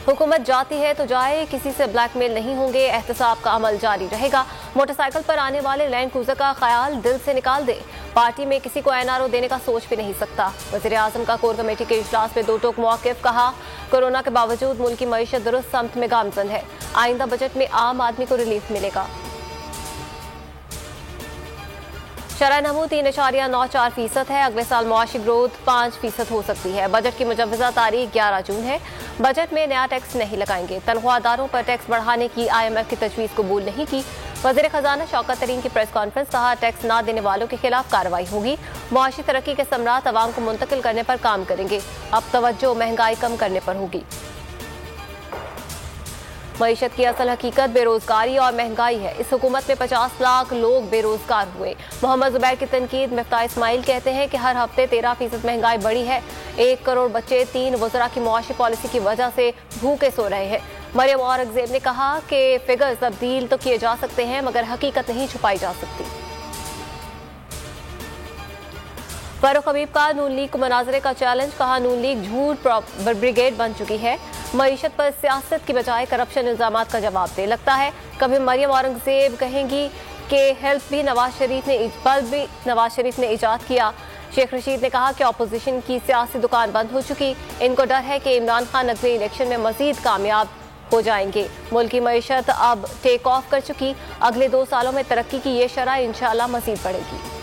हुकूमत जाती है तो जाए, किसी से ब्लैकमेल नहीं होंगे, एहतसाब का अमल जारी रहेगा। मोटरसाइकिल पर आने वाले लैंड क्रूजर का ख्याल दिल से निकाल दे। पार्टी में किसी को एनआरओ देने का सोच भी नहीं सकता। वज़ीर आज़म का कोर कमेटी के इजलास में दो टोक मौक़िफ़। कहा, कोरोना के बावजूद मुल्क की मईशत दुरुस्त समत में गामजन है। आइंदा बजट में आम आदमी को रिलीफ मिलेगा। शरह नमू 3.94% है। अगले साल मुआशी ग्रोथ 5% हो सकती है। बजट की मुजव्वज़ा तारीख 11 जून है। बजट में नया टैक्स नहीं लगाएंगे। तनख्वाहदारों पर टैक्स बढ़ाने की IMF की तजवीज़ कबूल नहीं की। वज़ीर ख़जाना शौकत तरीन की प्रेस कॉन्फ्रेंस। कहा, टैक्स ना देने वालों के खिलाफ कार्रवाई होगी। मुआशी तरक्की के समरात अवाम को मुंतकिल करने पर काम करेंगे। अब तवज्जो महंगाई कम करने पर होगी। मईशत की असल हकीकत बेरोजगारी और महंगाई है। इस हुकूमत में 50 लाख लोग बेरोजगार हुए। मोहम्मद जुबैर की तनकीद। मिफ्ताह इस्माइल कहते हैं कि हर हफ्ते 13% महंगाई बढ़ी है। 1 करोड़ बच्चे 3 वज़रा की मुआशी पॉलिसी की वजह से भूखे सो रहे हैं। मरियम औरंगजेब ने कहा कि फिगर्स तब्दील तो किए जा सकते हैं मगर हकीकत नहीं छुपाई जा सकती। फारूक हबीब का नून लीग को मुनाजरे का चैलेंज। कहा, नून लीग झूठ ब्रिगेड बन चुकी है। मईशत पर सियासत की बजाय करप्शन इल्जामात का जवाब दे। लगता है कभी मरियम औरंगजेब कहेंगी कि हेल्प भी नवाज शरीफ ने इजाद किया। शेख रशीद ने कहा कि अपोजिशन की सियासी दुकान बंद हो चुकी। इनको डर है कि इमरान खान अगले इलेक्शन में मजीद कामयाब हो जाएंगे। मुल्क की मईशत अब टेक ऑफ कर चुकी। अगले 2 सालों में तरक्की की ये शरह इंशाअल्लाह मजीद बढ़ेगी।